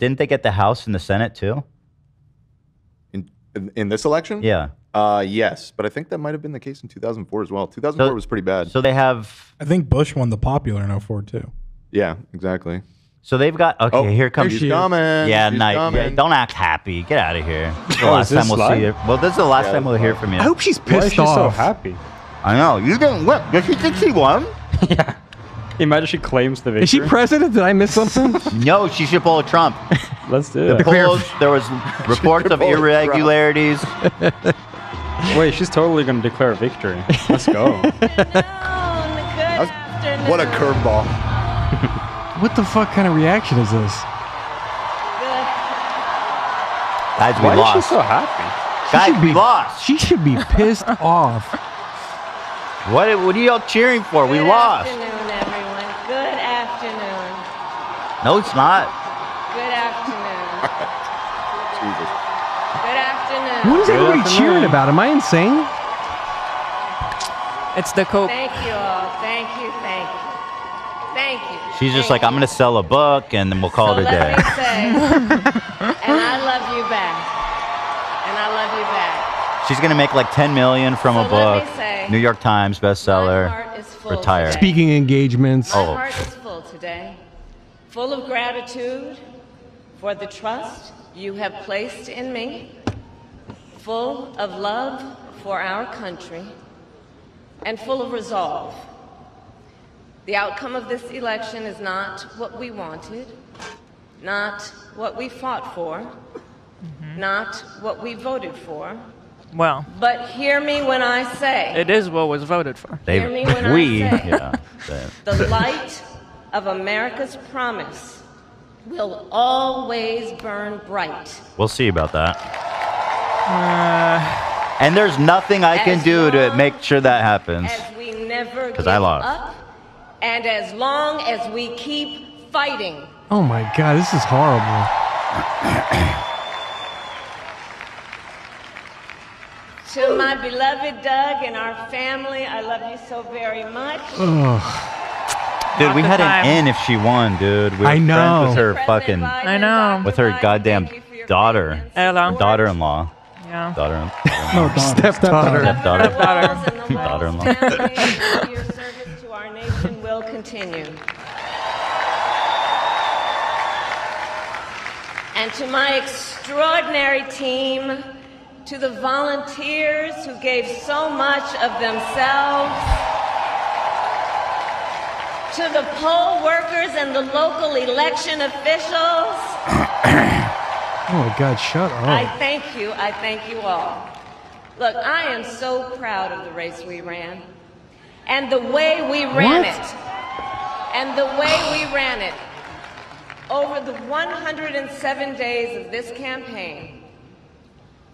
Didn't they get the House and the Senate too? In this election? Yeah. Yes, but I think that might have been the case in 2004 as well. 2004 was pretty bad. So they have. I think Bush won the popular in 04 too. Yeah, exactly. So they've got. Okay, here comes. She's coming. Yeah, she's nice. coming. Yeah, don't act happy. Get out of here. This is the Oh, last is this time we'll live? see you. Well, this is the last time we'll hear from you. I hope she's Why is pissed she so off. happy? I know. You didn't win. Does she think she won? Yeah. Imagine she claims the victory. Is she president? Did I miss something? No, she should pull a Trump. Let's do it. Polls, there was reports of irregularities. Wait, she's totally going to declare victory. Let's go. What a curveball. What the fuck kind of reaction is this? Guys, we Why lost. is she so happy? Guys, we lost. She should be pissed off. What are y'all cheering for? We lost. Good afternoon, everyone. Good afternoon. No, it's not. Good afternoon. Jesus. Good afternoon. What is everybody cheering about? Am I insane? It's the Coke. Thank you all. Thank you. Thank you. Thank you. She's just Thank like, I'm going to sell a book, and then we'll call so it a day. let me say, and I love you back. And I love you back. She's going to make like $10 million from So a let book. me say, New York Times my bestseller. heart is full Retire. today. Speaking engagements. My Oh. heart is full today, full of gratitude for the trust you have placed in me, full of love for our country, and full of resolve. The outcome of this election is not what we wanted, not what we fought for, not what we voted for, Well, but hear me when I say, it is what was voted for. Hear me when I We. say. Yeah. the light of America's promise will always burn bright. We'll see about that. And there's nothing I can As do to long make sure that happens. As we never 'Cause give I lost. up, and as long as we keep fighting. Oh my God, this is horrible. To my beloved Doug and our family, I love you so very much. Dude, we the had time. an in if she won, dude. We were I know. friends with her President fucking, Biden I and know. Dr. with her Biden, goddamn thank you for your daughter. faith and Ella. support. Daughter-in-law. Yeah. No, Stepdaughter. Stepdaughter. The Walls and the Walls Daughter-in-law. family, your service to our nation will continue. And to my extraordinary team, to the volunteers who gave so much of themselves, to the poll workers and the local election officials, Oh my God, shut I up. thank you. I thank you all. Look, I am so proud of the race we ran and the way we ran What? it. And the way we ran it. Over the 107 days of this campaign,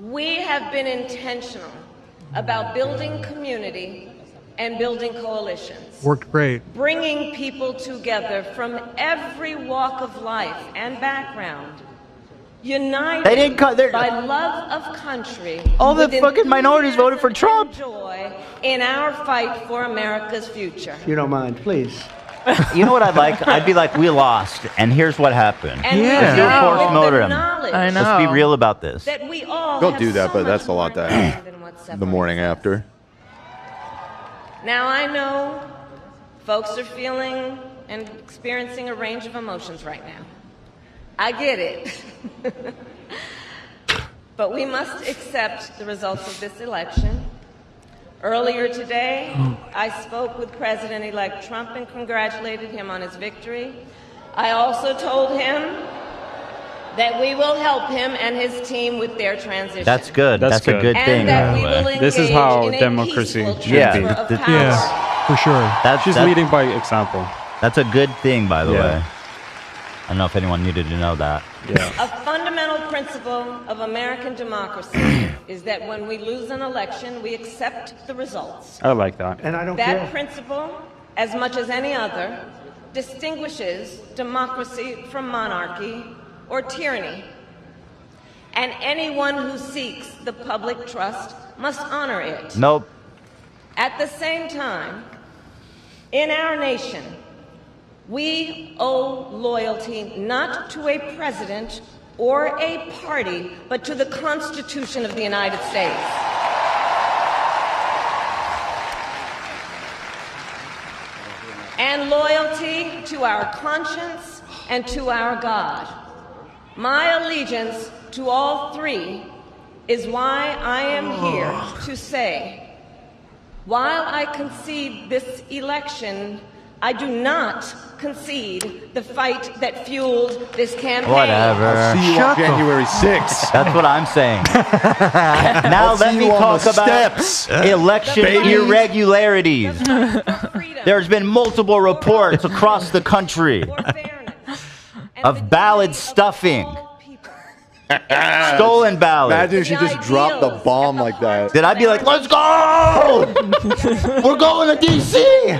we have been intentional about building community and building coalitions, Worked great. bringing people together from every walk of life and background, united They didn't cut their- by love of country. All the with fucking minorities voted for enthusiasm Trump. and joy in our fight for America's future. You don't mind, please. You know what I'd like? I'd be like, we lost, and here's what happened. And Yeah. we Let's know do force with motor the him. knowledge I know. Let's be real about this. that we all Go have do that, so but much that's a lot more to in ask. common than what The separates morning us. after. Now I know folks are feeling and experiencing a range of emotions right now. I get it. But we must accept the results of this election. Earlier today, I spoke with President-elect Trump and congratulated him on his victory. I also told him that we will help him and his team with their transition. That's good. That's That's a good. good And thing. that by we the will way. engage This is how in a democracy peaceful should Yeah, be. transfer of the- power. Yeah, for sure. She's leading by example. That's a good thing, by the Yeah. way. I don't know if anyone needed to know that. Yeah. A fundamental principle of American democracy is that when we lose an election, we accept the results. I like that. And I don't That care. principle, as much as any other, distinguishes democracy from monarchy or tyranny. And anyone who seeks the public trust must honor it. Nope. At the same time, in our nation, We owe loyalty not to a president or a party, but to the Constitution of the United States. And loyalty to our conscience and to our God. My allegiance to all three is why I am here to say, while I concede this election, I do not concede the fight that fueled this campaign. Whatever. See you on January 6th. That's what I'm saying. Now let me talk about election irregularities. There's been multiple reports across the country of ballot stuffing. Stolen ballots. Imagine if she just dropped the bomb like that. Then I'd be like, let's go! We're going to D.C.!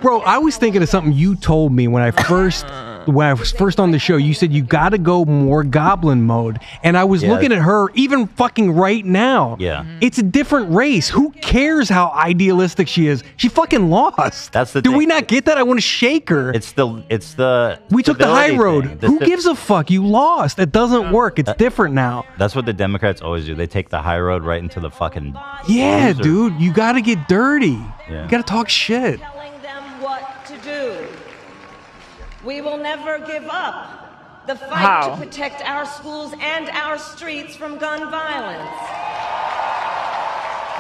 Bro, I was thinking of something you told me when I was first on the show. You said you got to go more goblin mode. And I was looking at her even fucking right now. Yeah. It's a different race. Who cares how idealistic she is? She fucking lost. That's the Do thing. we not get that? I want to shake her. It's the We took the high civility road. thing. Who gives a fuck? You lost. It doesn't work. It's different now. That's what the Democrats always do. They take the high road right into the fucking Yeah, loser. dude. You got to get dirty. Yeah. You got to talk shit. Telling them what to do. We will never give up the fight How? to protect our schools and our streets from gun violence.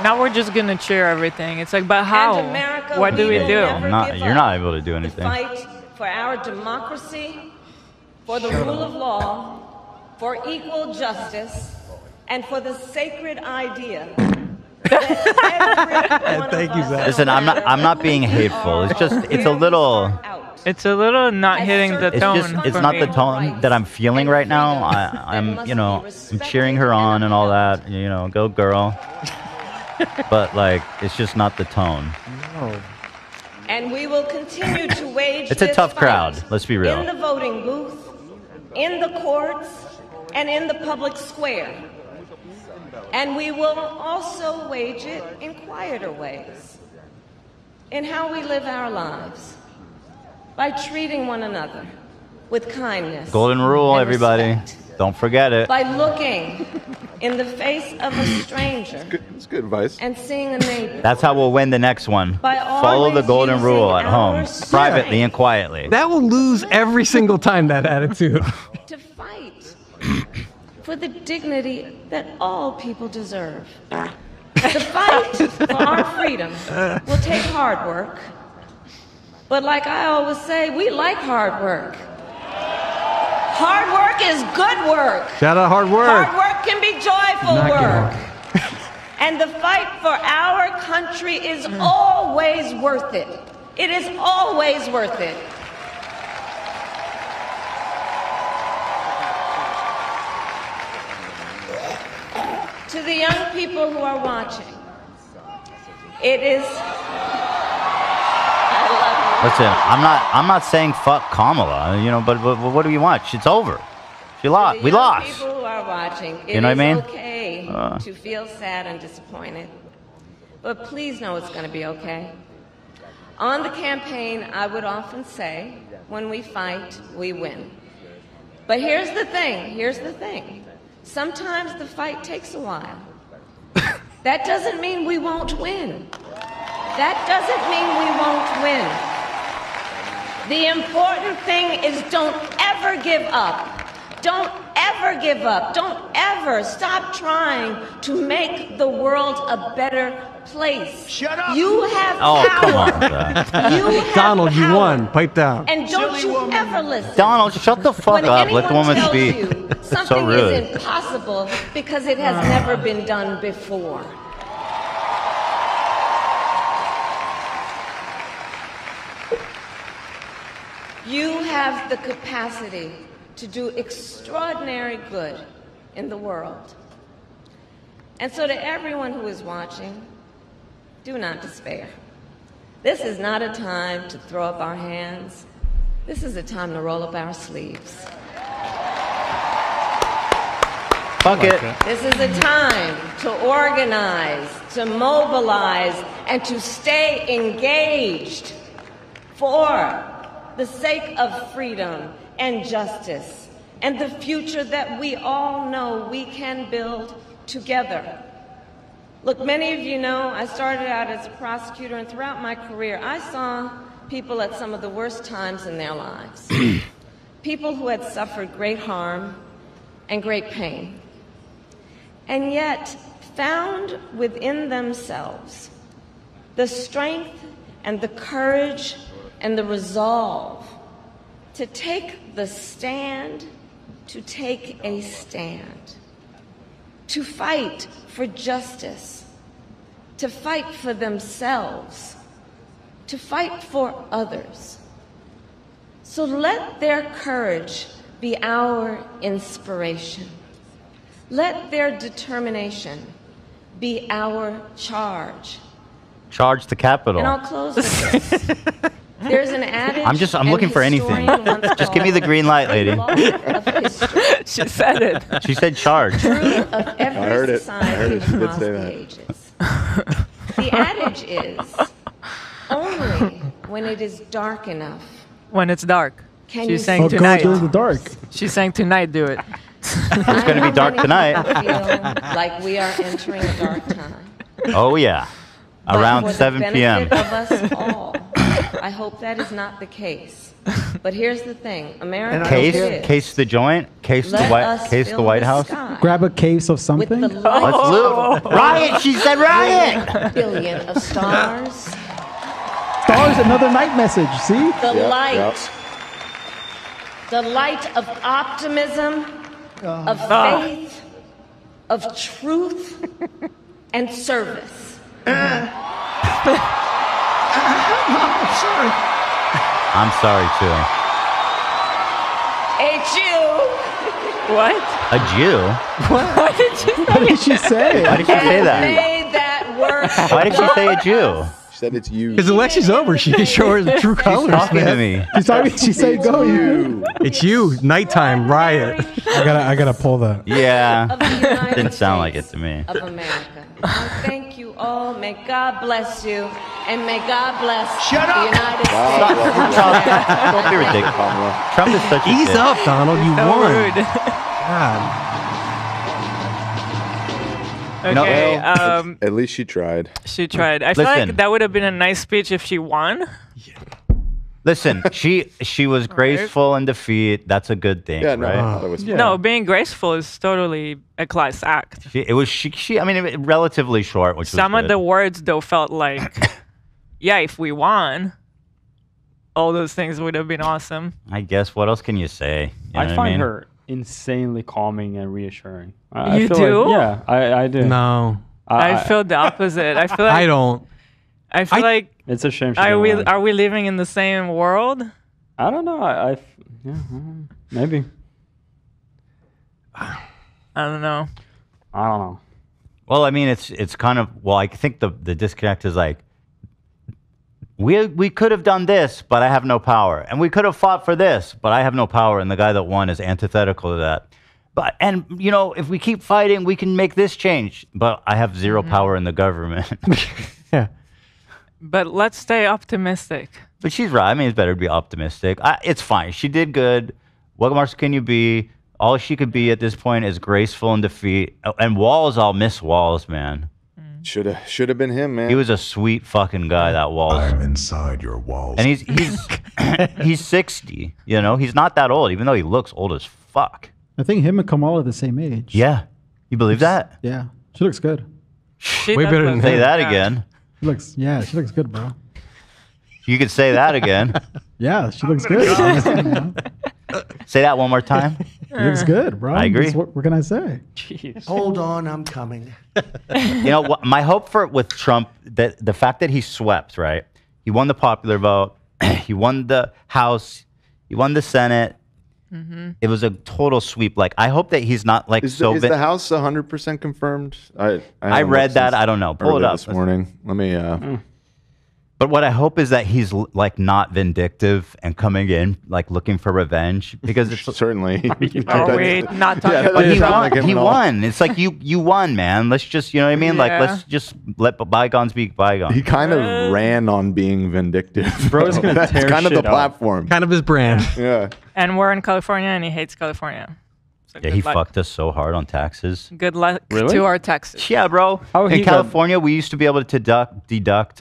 Now we're just gonna cheer everything. It's like, but how? And America, What do we will do? never give You're not up able to do the anything. fight for our democracy, for the rule of law, for equal justice, and for the sacred idea that every one Thank of you, us Zach. Listen, I'm not being hateful. It's just it's a little. It's a little not hitting the It's tone. just it's for not me. the tone that I'm feeling right now. I'm I'm cheering her on and all that. Go girl. But like it's just not the tone. And we will continue to wage It's a this tough fight crowd, let's be real. in the voting booth, in the courts, and in the public square. And we will also wage it in quieter ways, in how we live our lives, by treating one another with kindness. Golden rule, and everybody. respect, Don't forget it. by looking in the face of a stranger It's good advice. and seeing a neighbor. That's how we'll win the next one. By Follow the always golden rule using at home, our privately and strength. quietly. That will lose every single time, that attitude. To fight for the dignity that all people deserve. The fight for our freedom will take hard work. But like I always say, we like hard work. Hard work is good work. Shout out hard work. Hard work can be joyful Not good work. And the fight for our country is always worth it. It is always worth it. To the young people who are watching, it is. I love you. Listen, I'm not saying fuck Kamala, but what do we want? It's over. She lost. The We young lost. people who are watching, it You know what I is mean? okay to feel sad and disappointed. But please know it's going to be okay. On the campaign, I would often say, when we fight, we win. But here's the thing. Sometimes the fight takes a while. That doesn't mean we won't win. That doesn't mean we won't win. The important thing is don't ever give up. Don't ever give up. Don't ever stop trying to make the world a better place. Shut up! You have Oh, power. come on, Zach. You have Donald, you power. won. Pipe down. And don't you ever listen. Donald, shut the fuck When up. Let the anyone woman tells speak. you So something rude. is impossible because it has never been done before. You have the capacity to do extraordinary good in the world. And so to everyone who is watching, do not despair. This is not a time to throw up our hands. This is a time to roll up our sleeves. Fuck it. This is a time to organize, to mobilize, and to stay engaged for the sake of freedom and justice and the future that we all know we can build together. Look, many of you know I started out as a prosecutor, and throughout my career, I saw people at some of the worst times in their lives. People who had suffered great harm and great pain, and yet found within themselves the strength and the courage and the resolve to take the stand, to take a stand, to fight for justice, to fight for themselves, to fight for others. So let their courage be our inspiration. Let their determination be our charge. Charge the Capitol. And I'll close with this. There's an adage. I'm looking for anything. Just give me the green light, lady. She said it. She said charge. True of every I heard it. society She did across say the that. ages. The adage is, only when it is dark enough When it's dark. can you She's saying Oh, see go tonight. through the dark. She's saying tonight, do it. It's going to be dark tonight. Feel like we are entering a dark time. Oh, yeah. But Around for the 7 p.m. benefit of us all, I hope that is not the case. But here's the thing, America is. Case the joint? Case the Let White, us case the fill White House? sky Grab a case of with something. the Let's light loot. Riot! She said riot! billion of stars, Stars, another night message. See? the Yep, light, yep. the light of optimism, of faith, of truth, and service. I'm sorry, too. A Jew What? A Jew? What did you What did she say? Why did she say that? made that word. Why did she say a Jew? She said it's you. Because election's over. She can show her the true colors, Talking to man. me. She's talking. She said, "Go you." It's you. Nighttime riot. I gotta pull that. Yeah. Of the United Didn't sound like it States to me. Of America. I thank you all. May God bless you, and may God bless the United States. of Don't be America. ridiculous. Kamala. Trump is such a Ease dick. up, Donald. You So won. rude. God. know, Okay, At least she tried. she tried. I feel Listen. like that would have been a nice speech if she won. Listen, she was graceful in defeat. That's a good thing, Yeah, no, right? that was Yeah. No, being graceful is totally a class act. She I mean, relatively short, which Some was of good. the words, though, felt like, yeah, if we won, all those things would have been awesome. I guess, what else can you say? You know I what find mean? her insanely calming and reassuring. You feel do? Like, yeah, I do. No, I feel the opposite. I feel like I don't. I feel like It's a shame. She are didn't we win. are we living in the same world? I don't know. Yeah, maybe. I don't know. I don't know. Well, I mean, it's kind of, well, I think the disconnect is like, we could have done this, but I have no power, and we could have fought for this, but I have no power, and the guy that won is antithetical to that. And you know, if we keep fighting, we can make this change, but I have zero power in the government. Yeah. But let's stay optimistic. But she's right. I mean, it's better to be optimistic. It's fine. She did good. What more can you be? All she could be at this point is graceful in defeat. And Walls, I'll miss Walls, man. Should have been him, man. He was a sweet fucking guy, that Walls. I'm inside your walls. And he's 60. You know, he's not that old, even though he looks old as fuck. I think him and Kamala are the same age. Yeah, you believe that? Yeah. She looks good. She Way does better look than Say good, that yeah. again. She looks good, bro. You could say that again. Yeah, she looks good. Say that one more time. She looks good, bro. I agree. What can I say? Jeez. Hold on, I'm coming. You know, my hope with Trump, that the fact that he swept, right? He won the popular vote. He won the House. He won the Senate. It was a total sweep. Like, I hope that he's not like Is so. the House 100% confirmed? I haven't read looked that. since I don't know. Pull it earlier up this morning. Let me. But what I hope is that he's like not vindictive and coming in like looking for revenge because it's certainly. Are we not talking about but Trump? he won. It's like you won, man. Let's just you know what I mean. Like let's just let bygones be bygones. He kind of ran on being vindictive. Bro's gonna That's tear kind of the shit up. platform. Kind of his brand. Yeah. And we're in California, and he hates California. So Yeah, good he luck. fucked us so hard on taxes. Good luck Really? to our taxes. Yeah, bro. How In he got- California, we used to be able to deduct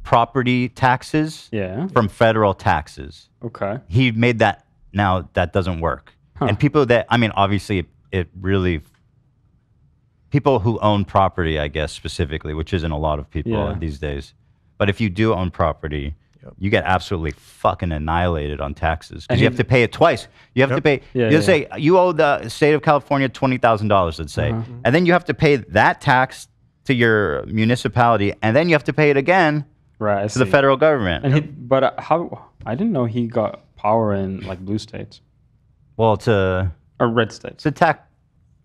property taxes from federal taxes. Okay. He made that. Now that doesn't work. And people that, I mean, obviously it really, people who own property, I guess specifically, which isn't a lot of people these days. But if you do own property, you get absolutely fucking annihilated on taxes because you have to pay it twice. You have to pay. Let's say you owe the state of California $20,000, let's say, and then you have to pay that tax to your municipality, and then you have to pay it again to the federal government. And but how? I didn't know he got power in like blue states Well, it's a or red states. it's a tax.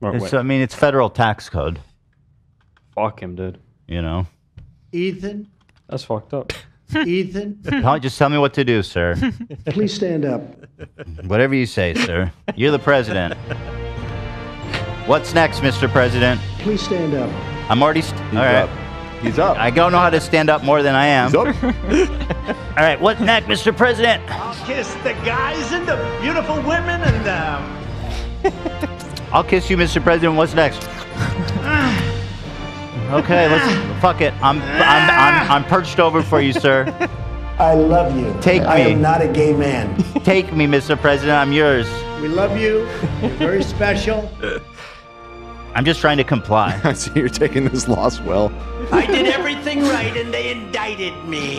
Or It's, wait. I mean, it's federal tax code. Fuck him, dude. You know. Ethan, That's fucked up. Ethan, Just tell me what to do, sir. please stand up. Whatever you say, sir. You're the president. What's next, Mr. President? Please stand up. I'm already. All right. up. He's up. I don't know how to stand up more than I am. He's up. All right. What's next, Mr. President? I'll kiss the guys and the beautiful women and I'll kiss you, Mr. President. What's next? Okay, let's fuck it. I'm perched over for you, sir. I love you. Take I me. am not a gay man. Take me, Mr. President. I'm yours. We love you. You're very special. I'm just trying to comply. I see you're taking this loss well. I did everything right and they indicted me.